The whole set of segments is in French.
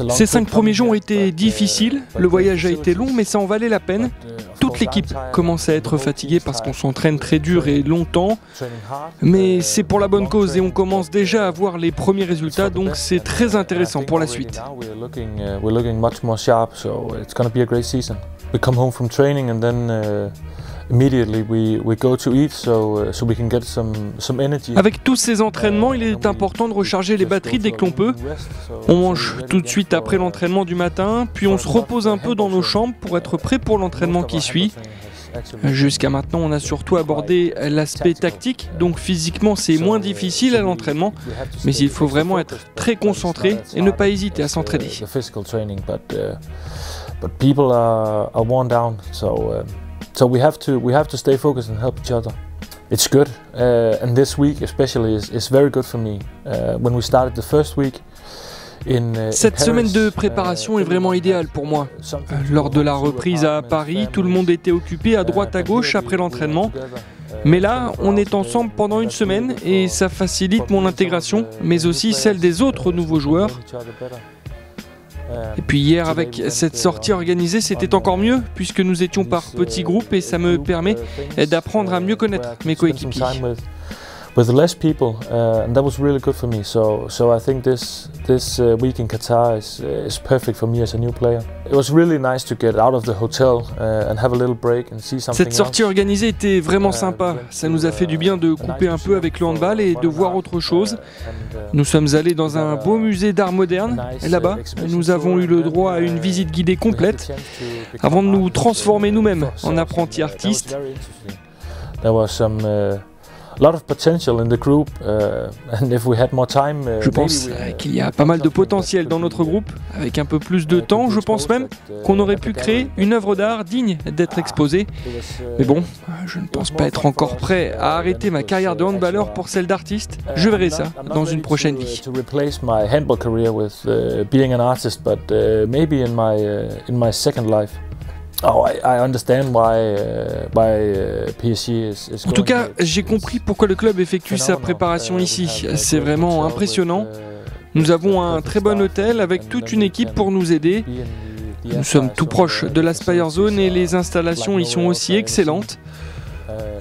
Ces 5 premiers jours ont été difficiles, le voyage a été long, mais ça en valait la peine. Toute l'équipe commence à être fatiguée parce qu'on s'entraîne très dur et longtemps, mais c'est pour la bonne cause et on commence déjà à voir les premiers résultats, donc c'est très intéressant pour la suite. Avec tous ces entraînements, il est important de recharger les batteries dès que l'on peut. On mange tout de suite après l'entraînement du matin, puis on se repose un peu dans nos chambres pour être prêt pour l'entraînement qui suit. Jusqu'à maintenant, on a surtout abordé l'aspect tactique, donc physiquement c'est moins difficile à l'entraînement, mais il faut vraiment être très concentré et ne pas hésiter à s'entraîner. So we have to stay focused and help each other. It's good, and this week especially is very good for me. When we started the first week Cette semaine de préparation est vraiment idéale pour moi. Lors de la reprise à Paris, tout le monde était occupé à droite à gauche après l'entraînement. Mais là, on est ensemble pendant une semaine et ça facilite mon intégration, mais aussi celle des autres nouveaux joueurs. Et puis hier, avec cette sortie organisée, c'était encore mieux, puisque nous étions par petits groupes et ça me permet d'apprendre à mieux connaître mes coéquipiers. With less people, and that was really good for me. So I think this week in Qatar is perfect for me as a new player. It was really nice to get out of the hotel and have a little break and see something. Cette sortie organisée était vraiment sympa. Ça nous a fait du bien de couper un peu avec le handball et de voir autre chose. Nous sommes allés dans un beau musée d'art moderne. Là-bas, nous avons eu le droit à une visite guidée complète avant de nous transformer nous-mêmes en apprentis artistes. There was some lot of potential in the group, and if we had more time, je pense qu'il y a pas mal de potentiel dans notre groupe. Avec un peu plus de temps, je pense même qu'on aurait pu créer une œuvre d'art digne d'être exposée. Mais bon, je ne pense pas être encore prêt à arrêter ma carrière de handballeur pour celle d'artiste. Je verrai ça dans une prochaine vie. To replace my handball career with being an artist, but maybe in my second life. Oh, I understand why PSG is En tout cas, j'ai compris pourquoi le club effectue sa préparation ici. C'est vraiment impressionnant. Nous avons un très bon hôtel avec toute une équipe pour nous aider. Nous sommes tout proches de l'Aspire Zone et les installations y sont aussi excellentes.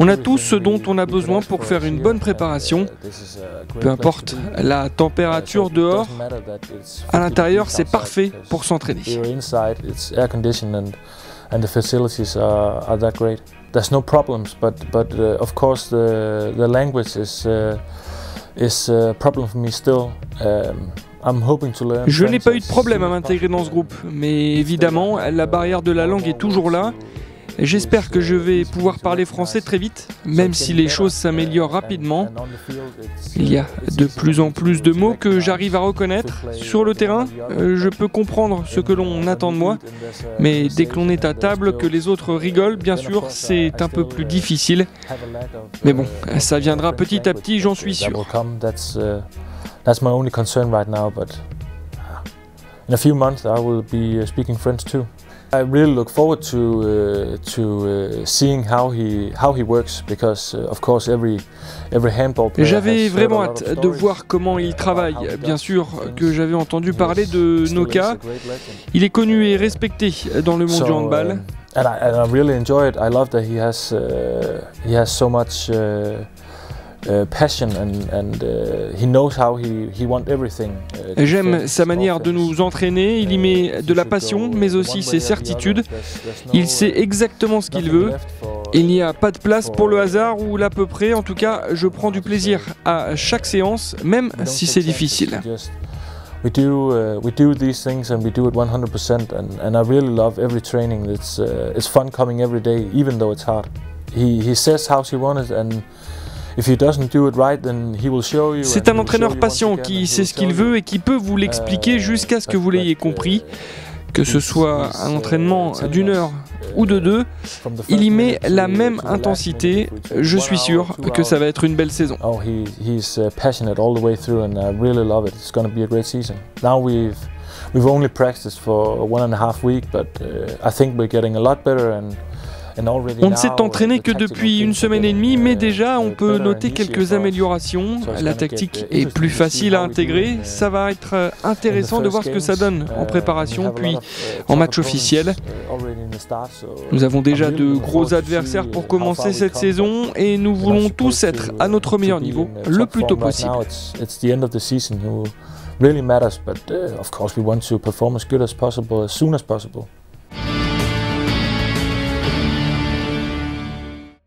On a tout ce dont on a besoin pour faire une bonne préparation. Peu importe la température dehors, à l'intérieur, c'est parfait pour s'entraîner. And the facilities are that great. There's no problems, but of course the language is a problem for me still. I'm hoping to learn. Je n'ai pas eu de problème à m'intégrer dans ce groupe, mais évidemment la barrière de la langue est toujours là. J'espère que je vais pouvoir parler français très vite, même si les choses s'améliorent rapidement. Il y a de plus en plus de mots que j'arrive à reconnaître. Sur le terrain, je peux comprendre ce que l'on attend de moi, mais dès que l'on est à table, que les autres rigolent, bien sûr, c'est un peu plus difficile. Mais bon, ça viendra petit à petit, j'en suis sûr. That's my only concern right now, but in a few months I will be speaking French too. I really look forward to seeing how he works, because of course every handball player. J'avais vraiment hâte de voir comment il travaille. Bien sûr que j'avais entendu parler de Noka. Il est connu et respecté dans le monde du handball. And I really enjoy it. I love that he has so much passion and he knows how he wants everything. J'aime sa manière de nous entraîner, il y met de la passion mais aussi ses certitudes. Il sait exactement ce qu'il veut. Il n'y a pas de place pour le hasard ou l'à peu près. En tout cas, je prends du plaisir à chaque séance, même si c'est difficile. We do these things and we do it 100%, and I really love every training. It's fun coming every day, even though it's hard. He says how he wants it, and c'est un entraîneur patient qui sait ce qu'il veut et qui peut vous l'expliquer jusqu'à ce que vous l'ayez compris. Que ce soit un entraînement d'une heure ou de 2, il y met la même intensité. Je suis sûr que ça va être une belle saison. Oh, he's passionate all the way through, and I really love it. It's going to be a great season. Now we've only practiced for 1.5 weeks, but I think we're getting a lot better, On ne s'est entraîné que depuis une semaine et demie, mais déjà on peut noter quelques améliorations. La tactique est plus facile à intégrer. Ça va être intéressant de voir ce que ça donne en préparation, puis en match officiel. Nous avons déjà de gros adversaires pour commencer cette saison et nous voulons tous être à notre meilleur niveau le plus tôt possible. Really matters, but of course we want to perform as good as possible as soon as possible.